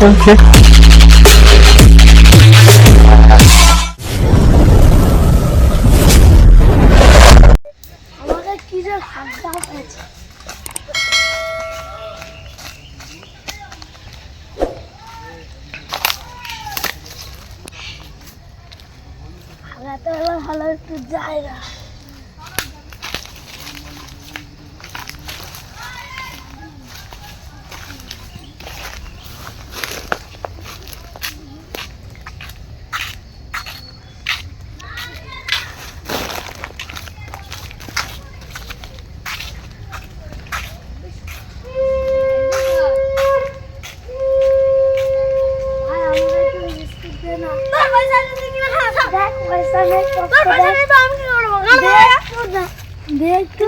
আমাদের কি যে হাগা হয়েছে। হাগাতে হলে ভালো একটু জায়গা।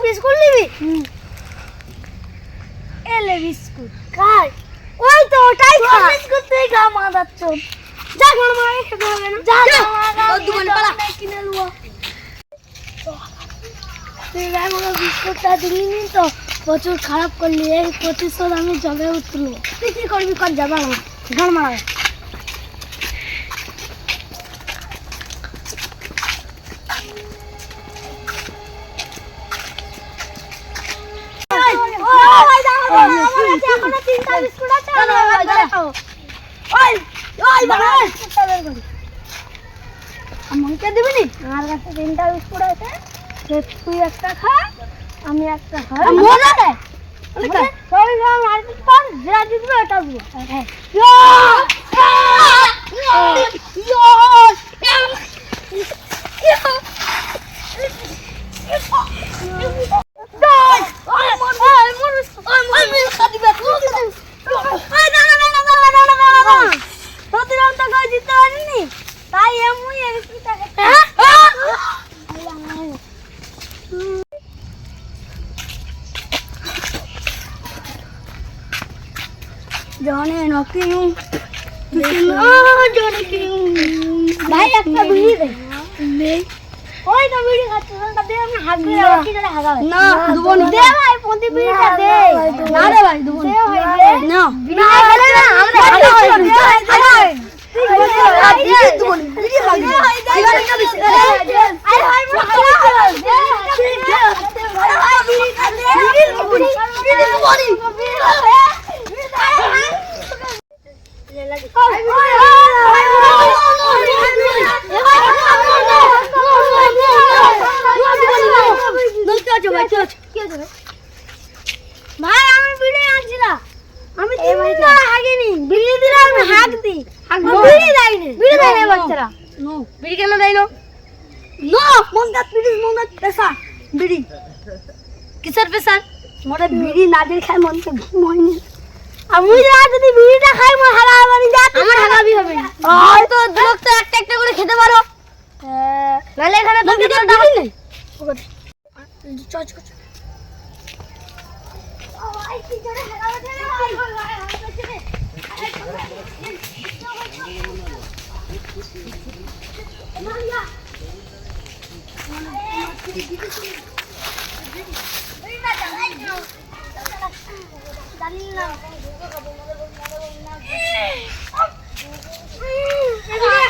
বিস্কুট নিবি? এলে বিস্কুট খাই। ওই তো ওটাই খা। বিস্কুট তুই খা মাদার চোদ। যা ঘর মারে খেতে হবে না। যা তোর দোকানে পালা কিনে লুয়া। তুই আমাকে বিস্কুটটা দিলি নি তো প্রচুর খারাপ করলি। এই প্রতিশোধ আমি জবে উঠলো। তুই কি করবি কর, যাবা না ঘর মারা। আমাকে দিবি নি? আমার কাছে 3টা বিস্কুট আছে, তুই একটা খা আমি একটা খাই। মজা দেয় সবাই মারপিট কর, যেটা জিতবে ওটা দিব। তাই এমনি জানে নাকি ভাই একটা বিড়ি দে। ওই তো বিড়ি খাচ্ছে, ওটা দে। আমি হাত ধরে রাখি, যেটা হাগাবে না দুবো না। দে ভাই প্রতি বিড়িটা দে। না রে ভাই দুবো না। দে ভাই দে না, বিড়ি খাবে না আমরা হাগাবে। দে ভাই হাগাবে। তুই বিড়ি দুবো না, বিড়ি খাবি। আরে ভাই মোর হাগাবে। দে ভাই বিড়ি খা। দে বিড়ি দুবো না, বিড়ি দুবো না। ভাই আমি বিড়ি আনছি না, আমি হাগিনি। বিড়ি দিলে আমি হাগ দিই, বিড়ি দেয়নি। বিড়ি দেয় বাচ্চারা। নো বিড়ি কেন দেয় না? নো মঙ্গা বিড়ি মঙ্গা পেশা বিড়ি কিসের পেশা? মোরে বিড়ি না দিলে খাই মন তো ঘুমোয়নি। আমি যদি বিড়িটা খাই মোর হাগা হবে না। আমার হাগাবি হবে না। আর তো লোক তো একটা একটা করে খেতে পারো। নালে এখানে তো বিড়ি নেই। চল চল চল। ভাই কি জোরে হাগাবে রে ভাই। মারিয়া বিড়িটা চালাই না। জানি না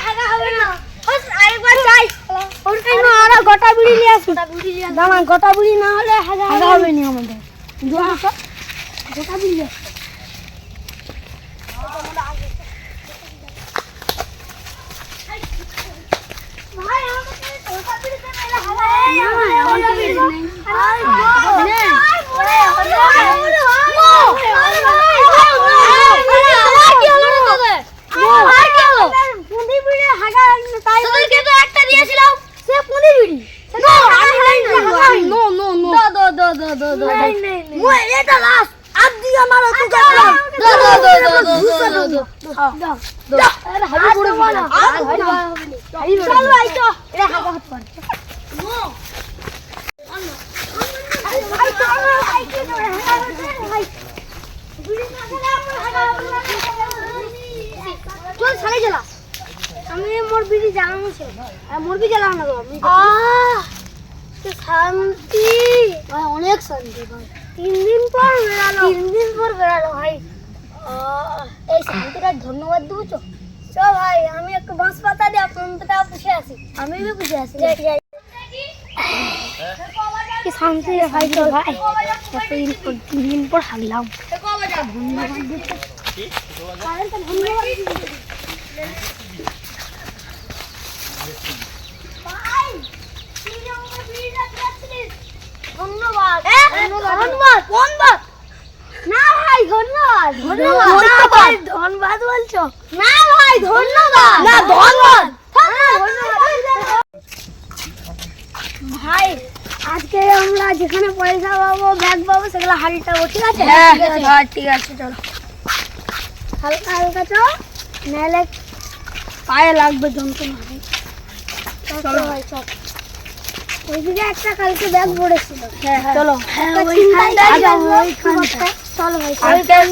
হাগা হবে না। আরেকবার চাই। ওরা গোটা বিড়ি নিয়ে আসো। দাঁড়া, গোটা বিড়ি না হলে হাগা হবে না আমাদের। গোটা বিড়ি ভাই আমাকে গোটা বিড়ি দে। মেলা হাগা গোটা বিড়ি নেই। আমি মোর বিড়ি জ্বালানো ছিল, মোর বিড়ি জ্বালানো না। শান্তি ভাই, অনেক শান্তি ভাই। 3 দিন পর বেরালো, 3 দিন পর বেরালো ভাই। এই শান্তিটা ধন্যবাদ দেবো চো। চ ভাই, আমি একটু বাঁশ পাতা দিয়ে আপনারটা পুষে আসি। আমি পুষে আসি। কি শান্তি রে ভাই, চল ভাই। এতদিন পর 3 দিন পর হাগলাম। ধন্যবাদ দিতে। কারেন্টটা ধন্যবাদ দিতে। ভাই, তুই আমাকে বিড়িটা দিয়েছিস। ধন্যবাদ। ধন্যবাদ। না ভাই, ধন্যবাদ। না ভাই, ধন্যবাদ বলছো। না ভাই, ধন্যবাদ। না, ধন্যবাদ। ভাই, আজকে আমরা যেখানে পয়সা পাবো, ব্যাগ পাবো, সেগুলো হারিটাবো, ঠিক আছে? হ্যাঁ, ঠিক আছে, চলো। হালকা হালকা চো, নাহলে পায়ে লাগবে যন্ত্রণা। চলো ভাই, চল। ওইদিকে একটা কালকে ব্যাগ পড়েছিল। চলো। চলো ভাই, কালকে ব্যাগ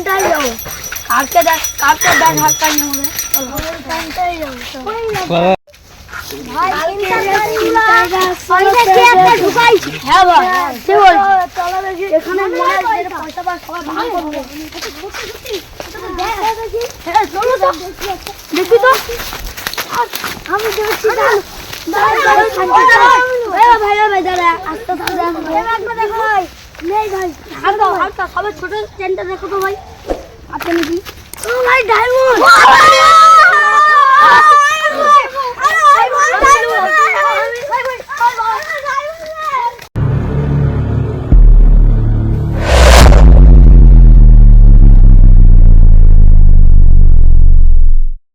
হালকা নেবো। চলো, ভাই, হ্যাঁ ভাই, এখানে পয়সা পাওয়া সবাই ভাগ করবে। দেখি তো, আমি দেখছি। ভাই দাঁড়া, আস্তে দেখো ভাই। নেই ভাই, হালকা সবাই ছোট চেনটা দেখো তো ভাই, আছে নাকি? ও ভাই, ডায়মন্ড।